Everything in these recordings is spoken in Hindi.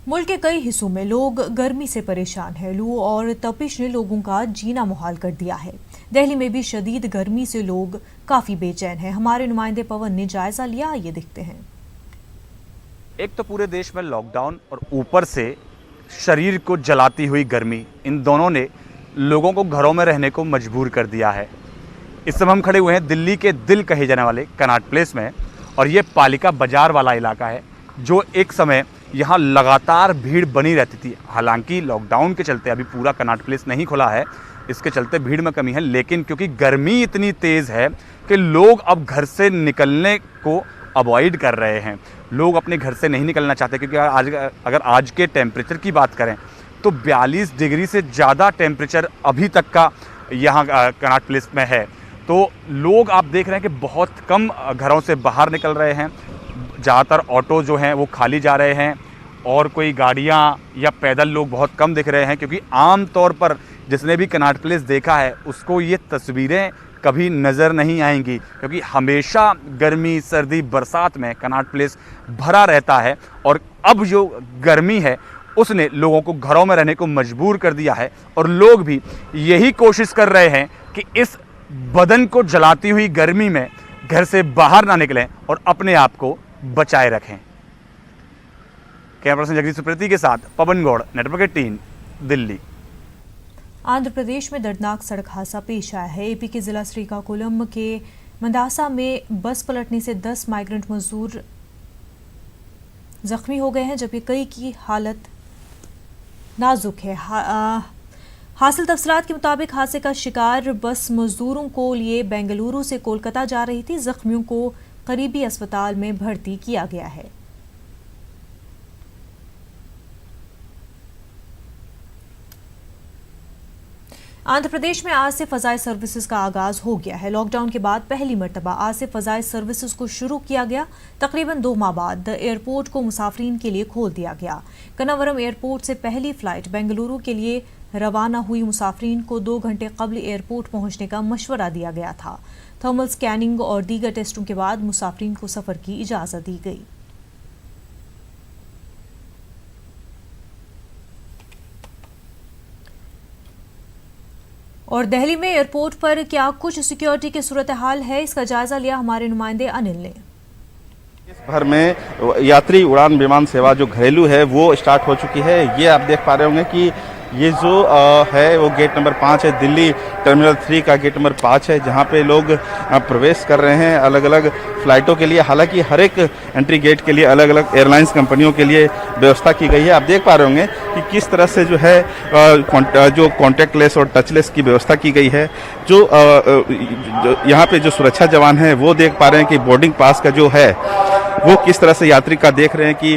मुल्क के कई हिस्सों में लोग गर्मी से परेशान हैं। लू और तपिश ने लोगों का जीना मुहाल कर दिया है। दिल्ली में भी शदीद गर्मी से लोग काफी बेचैन हैं। हमारे नुमाइंदे पवन ने जायजा लिया, ये देखते हैं। एक तो पूरे देश में लॉकडाउन और ऊपर से शरीर को जलाती हुई गर्मी, इन दोनों ने लोगों को घरों में रहने को मजबूर कर दिया है। इस समय हम खड़े हुए हैं दिल्ली के दिल कहे जाने वाले कनॉट प्लेस में, और ये पालिका बाजार वाला इलाका है जो एक समय यहाँ लगातार भीड़ बनी रहती थी। हालांकि लॉकडाउन के चलते अभी पूरा कनॉट प्लेस नहीं खुला है, इसके चलते भीड़ में कमी है, लेकिन क्योंकि गर्मी इतनी तेज़ है कि लोग अब घर से निकलने को अवॉइड कर रहे हैं। लोग अपने घर से नहीं निकलना चाहते, क्योंकि अगर आज के टेम्परेचर की बात करें तो 42 डिग्री से ज़्यादा टेम्परेचर अभी तक का यहाँ कनॉट प्लेस में है। तो लोग आप देख रहे हैं कि बहुत कम घरों से बाहर निकल रहे हैं। ज़्यादातर ऑटो जो हैं वो खाली जा रहे हैं और कोई गाड़ियाँ या पैदल लोग बहुत कम दिख रहे हैं, क्योंकि आम तौर पर जिसने भी कनॉट प्लेस देखा है उसको ये तस्वीरें कभी नज़र नहीं आएंगी, क्योंकि हमेशा गर्मी, सर्दी, बरसात में कनॉट प्लेस भरा रहता है। और अब जो गर्मी है उसने लोगों को घरों में रहने को मजबूर कर दिया है, और लोग भी यही कोशिश कर रहे हैं कि इस बदन को जलाती हुई गर्मी में घर से बाहर ना निकलें और अपने आप को बचाए रखें। कैमरा पर्सन जगदीश सुप्रीति के साथ पवन गौड़, नेटवर्क 18, दिल्ली। आंध्र प्रदेश में दर्दनाक सड़क हादसा पेश आया है। एपी के जिला श्रीकाकुलम के मंदासा में बस पलटने से 10 माइग्रेंट मजदूर जख्मी हो गए हैं, जबकि कई की हालत नाजुक है। हासिल तफसीलात के मुताबिक हादसे का शिकार बस मजदूरों को लिए बेंगलुरु से कोलकाता जा रही थी। जख्मियों को करीबी अस्पताल में भर्ती किया गया है। आंध्र प्रदेश में आज से फजाई सर्विसेज का आगाज हो गया है। लॉकडाउन के बाद पहली मर्तबा आज से फजाई सर्विसेज को शुरू किया गया। तकरीबन 2 माह बाद एयरपोर्ट को मुसाफरीन के लिए खोल दिया गया। कन्नावरम एयरपोर्ट से पहली फ्लाइट बेंगलुरु के लिए रवाना हुई। मुसाफरीन को 2 घंटे कबल एयरपोर्ट पहुंचने का मशवरा दिया गया था। थर्मल स्कैनिंग और दीगर टेस्टों के बाद मुसाफरीन को सफर की इजाजत दी गई। और दिल्ली में एयरपोर्ट पर क्या कुछ सिक्योरिटी की सूरत हाल है, इसका जायजा लिया हमारे नुमाइंदे अनिल ने। इस भर में यात्री उड़ान विमान सेवा जो घरेलू है वो स्टार्ट हो चुकी है। ये आप देख पा रहे होंगे कि ये जो है वो गेट नंबर 5 है। दिल्ली टर्मिनल 3 का गेट नंबर 5 है, जहाँ पे लोग प्रवेश कर रहे हैं अलग अलग फ्लाइटों के लिए। हालांकि हर एक एंट्री गेट के लिए अलग अलग एयरलाइंस कंपनियों के लिए व्यवस्था की गई है। आप देख पा रहे होंगे कि किस तरह से जो है जो कॉन्टैक्टलेस और टचलेस की व्यवस्था की गई है। जो यहाँ पे जो सुरक्षा जवान हैं वो देख पा रहे हैं कि बोर्डिंग पास का जो है वो किस तरह से यात्री का देख रहे हैं कि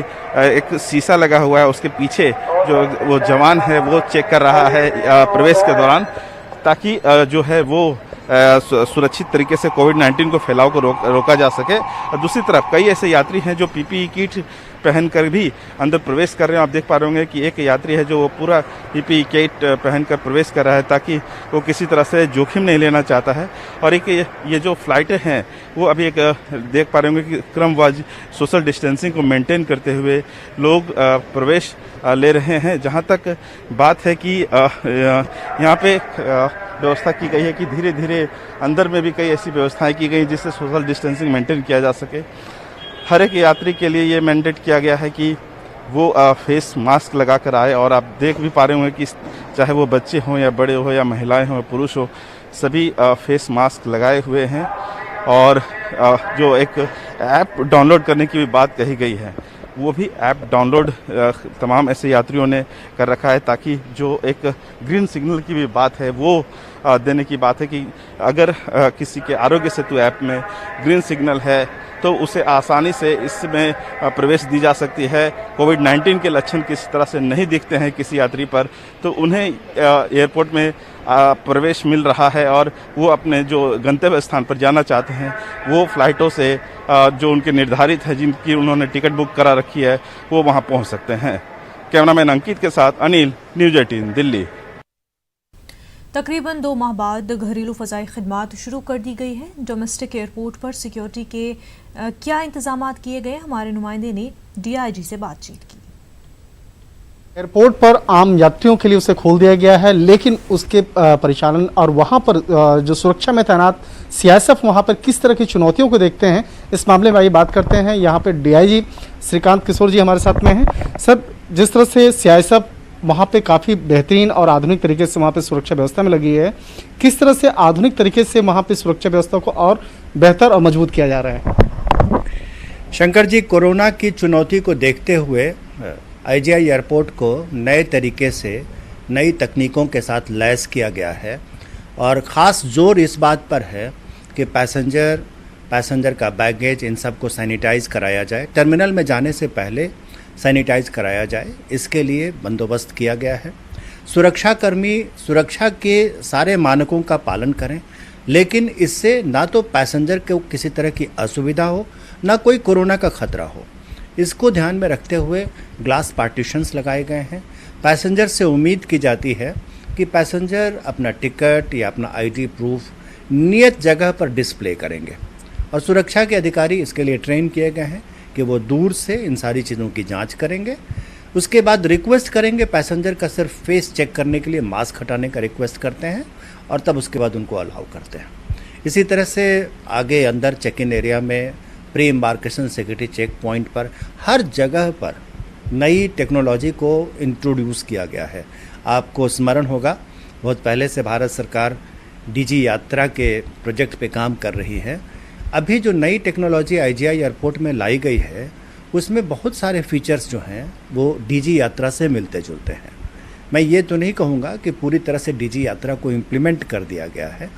एक शीशा लगा हुआ है, उसके पीछे जो वो जवान है वो चेक कर रहा है प्रवेश के दौरान, ताकि जो है वो सुरक्षित तरीके से कोविड-19 को फैलाव को रोका जा सके। और दूसरी तरफ कई ऐसे यात्री हैं जो पीपीई किट पहनकर भी अंदर प्रवेश कर रहे हैं। आप देख पा रहे होंगे कि एक यात्री है जो वो पूरा पीपीई किट पहनकर प्रवेश कर रहा है, ताकि वो किसी तरह से जोखिम नहीं लेना चाहता है। और एक ये जो फ्लाइटें हैं वो अभी एक देख पा रहे होंगे कि क्रमवार सोशल डिस्टेंसिंग को मेंटेन करते हुए लोग प्रवेश ले रहे हैं। जहाँ तक बात है कि यहाँ पे व्यवस्था की गई है कि धीरे धीरे अंदर में भी कई ऐसी व्यवस्थाएं की गई जिससे सोशल डिस्टेंसिंग मेंटेन किया जा सके। हर एक यात्री के लिए ये मैंडेट किया गया है कि वो फेस मास्क लगा कर आए। और आप देख भी पा रहे होंगे कि चाहे वो बच्चे हों या बड़े हो या महिलाएं हों या पुरुष हो, सभी फेस मास्क लगाए हुए हैं। और जो एक ऐप डाउनलोड करने की भी बात कही गई है, वो भी ऐप डाउनलोड तमाम ऐसे यात्रियों ने कर रखा है, ताकि जो एक ग्रीन सिग्नल की भी बात है वो देने की बात है कि अगर किसी के आरोग्य सेतु ऐप में ग्रीन सिग्नल है तो उसे आसानी से इसमें प्रवेश दी जा सकती है। कोविड-19 के लक्षण किसी तरह से नहीं दिखते हैं किसी यात्री पर, तो उन्हें एयरपोर्ट में प्रवेश मिल रहा है और वो अपने जो गंतव्य स्थान पर जाना चाहते हैं वो फ्लाइटों से जो उनके निर्धारित है, जिनकी उन्होंने टिकट बुक करा रखी है, वो वहाँ पहुँच सकते हैं। कैमरामैन अंकित के साथ अनिल, न्यूज़ 18 दिल्ली। तकरीबन 2 माह बाद घरेलू फ़ज़ाई खिदमात शुरू कर दी गई है। डोमेस्टिक एयरपोर्ट पर सिक्योरिटी के क्या इंतजामात किए गए, हमारे नुमाइंदे ने DIG से बातचीत की। एयरपोर्ट पर आम यात्रियों के लिए उसे खोल दिया गया है, लेकिन उसके परिचालन और वहां पर जो सुरक्षा में तैनात सीआईएसएफ वहां पर किस तरह की चुनौतियों को देखते हैं, इस मामले में आइए बात करते हैं। यहाँ पे डीआईजी श्रीकांत किशोर जी हमारे साथ में हैं। सर, जिस तरह से सीआईएसएफ वहाँ पे काफ़ी बेहतरीन और आधुनिक तरीके से वहाँ पे सुरक्षा व्यवस्था में लगी है, किस तरह से आधुनिक तरीके से वहाँ पे सुरक्षा व्यवस्था को और बेहतर और मजबूत किया जा रहा है? शंकर जी, कोरोना की चुनौती को देखते हुए आईजीआई एयरपोर्ट को नए तरीके से नई तकनीकों के साथ लैस किया गया है और ख़ास जोर इस बात पर है कि पैसेंजर का बैगेज इन सब को सैनिटाइज कराया जाए, टर्मिनल में जाने से पहले सैनिटाइज कराया जाए, इसके लिए बंदोबस्त किया गया है। सुरक्षाकर्मी सुरक्षा के सारे मानकों का पालन करें, लेकिन इससे ना तो पैसेंजर को किसी तरह की असुविधा हो, ना कोई कोरोना का खतरा हो। इसको ध्यान में रखते हुए ग्लास पार्टीशंस लगाए गए हैं। पैसेंजर से उम्मीद की जाती है कि पैसेंजर अपना टिकट या अपना आईडी प्रूफ नियत जगह पर डिस्प्ले करेंगे और सुरक्षा के अधिकारी इसके लिए ट्रेन किए गए हैं कि वो दूर से इन सारी चीज़ों की जांच करेंगे। उसके बाद रिक्वेस्ट करेंगे पैसेंजर का सिर्फ फेस चेक करने के लिए मास्क हटाने का रिक्वेस्ट करते हैं और तब उसके बाद उनको अलाउ करते हैं। इसी तरह से आगे अंदर चेक इन एरिया में pre embarkation security check point पर हर जगह पर नई टेक्नोलॉजी को इंट्रोड्यूस किया गया है। आपको स्मरण होगा, बहुत पहले से भारत सरकार डीजी यात्रा के प्रोजेक्ट पे काम कर रही है। अभी जो नई टेक्नोलॉजी आईजीआई एयरपोर्ट में लाई गई है, उसमें बहुत सारे फीचर्स जो हैं वो डीजी यात्रा से मिलते जुलते हैं। मैं ये तो नहीं कहूँगा कि पूरी तरह से डीजी यात्रा को इम्प्लीमेंट कर दिया गया है,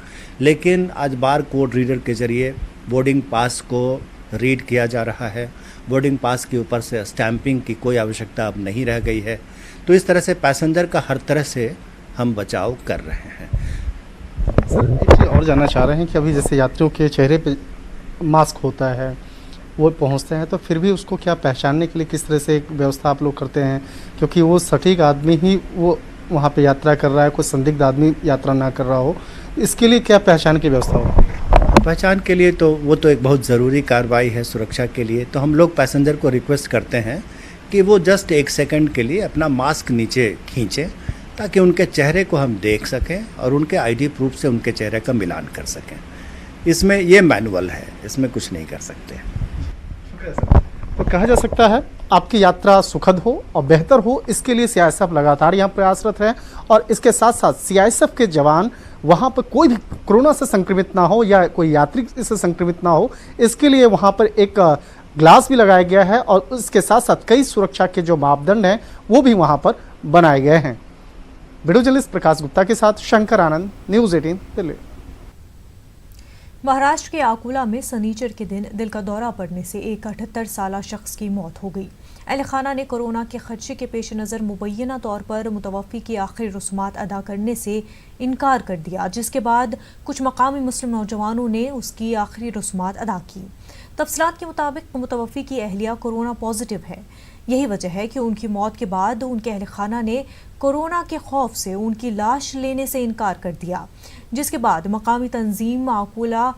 लेकिन आज बार कोड रीडर के ज़रिए बोर्डिंग पास को रीड किया जा रहा है। बोर्डिंग पास के ऊपर से स्टैंपिंग की कोई आवश्यकता अब नहीं रह गई है। तो इस तरह से पैसेंजर का हर तरह से हम बचाव कर रहे हैं। सर, एक चीज़ और जानना चाह रहे हैं कि अभी जैसे यात्रियों के चेहरे पे मास्क होता है, वो पहुंचते हैं तो फिर भी उसको क्या पहचानने के लिए किस तरह से एक व्यवस्था आप लोग करते हैं? क्योंकि वो सटीक आदमी ही वो वहाँ पे यात्रा कर रहा है, कोई संदिग्ध आदमी यात्रा ना कर रहा हो, इसके लिए क्या पहचान की व्यवस्था हो? पहचान के लिए तो वो तो एक बहुत ज़रूरी कार्रवाई है सुरक्षा के लिए। तो हम लोग पैसेंजर को रिक्वेस्ट करते हैं कि वो जस्ट 1 सेकंड के लिए अपना मास्क नीचे खींचें ताकि उनके चेहरे को हम देख सकें और उनके आईडी प्रूफ से उनके चेहरे का मिलान कर सकें। इसमें ये मैनुअल है, इसमें कुछ नहीं कर सकते। तो कहा जा सकता है आपकी यात्रा सुखद हो और बेहतर हो, इसके लिए सीआईएसएफ लगातार यहाँ प्रयासरत है और इसके साथ साथ सीआईएसएफ के जवान वहाँ पर कोई भी कोरोना से संक्रमित ना हो या कोई यात्री इससे संक्रमित ना हो, इसके लिए वहाँ पर एक ग्लास भी लगाया गया है और उसके साथ साथ कई सुरक्षा के जो मापदंड हैं वो भी वहाँ पर बनाए गए हैं। वीडियो जर्नलिस्ट प्रकाश गुप्ता के साथ शंकर आनंद, न्यूज़ 18 दिल्ली। महाराष्ट्र के अकोला में शनिचर के दिन दिल का दौरा पड़ने से एक 78 साला शख्स की मौत हो गई। अहल खाना ने कोरोना के खदशे के पेश नज़र मुबैना तौर पर मुतवफ़ी की आखिरी रसूमात अदा करने से इनकार कर दिया, जिसके बाद कुछ मकामी मुस्लिम नौजवानों ने उसकी आखिरी रसूमात अदा की। तफसीलात के मुताबिक मुतवफ़ी की अहलिया कोरोना पॉजिटिव है। यही वजह है कि उनकी मौत के बाद उनके अहल खाना ने कोरोना के खौफ से उनकी लाश लेने से इनकार कर दिया, जिसके बाद मकामी तंजीम अकोला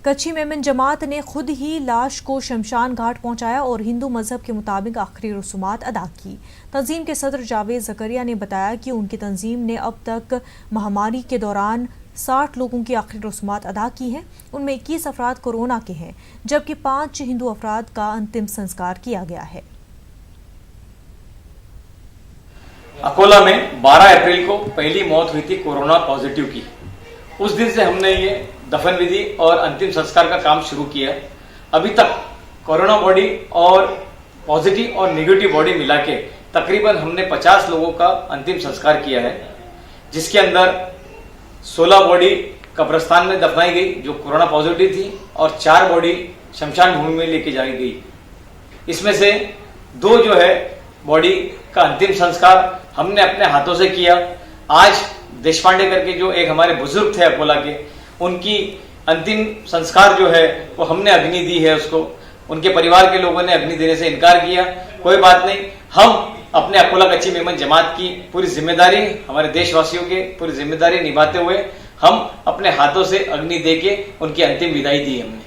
कच्ची मेमन जमात ने खुद ही लाश को शमशान घाट पहुंचाया और हिंदू मजहब के मुताबिक आखिरी रसूमात अदा की। तंजीम के सदर जावेद जकरिया ने बताया कि उनकी तंजीम ने अब तक महामारी के दौरान 60 लोगों की आखिरी रसूमात अदा की हैं। उनमें 21 अफराद कोरोना के हैं, जबकि 5 हिंदू अफराद का अंतिम संस्कार किया गया है। अकोला में 12 अप्रैल को पहली मौत हुई थी कोरोना पॉजिटिव की। उस दिन से हमने ये दफन विधि और अंतिम संस्कार का काम शुरू किया। अभी तक कोरोना बॉडी और पॉजिटिव और नेगेटिव बॉडी मिला के तकरीबन हमने 50 लोगों का अंतिम संस्कार किया है, जिसके अंदर 16 बॉडी कब्रिस्तान में दफनाई गई जो कोरोना पॉजिटिव थी और 4 बॉडी शमशान भूमि में लेके जाई गई। इसमें से 2 जो है बॉडी का अंतिम संस्कार हमने अपने हाथों से किया। आज देशपांडे करके जो एक हमारे बुजुर्ग थे अकोला के, उनकी अंतिम संस्कार जो है वो हमने अग्नि दी है उसको। उनके परिवार के लोगों ने अग्नि देने से इनकार किया। कोई बात नहीं, हम अपने अकोला कच्ची मेमन जमात की पूरी जिम्मेदारी, हमारे देशवासियों के पूरी जिम्मेदारी निभाते हुए हम अपने हाथों से अग्नि दे के उनकी अंतिम विदाई दी हमने।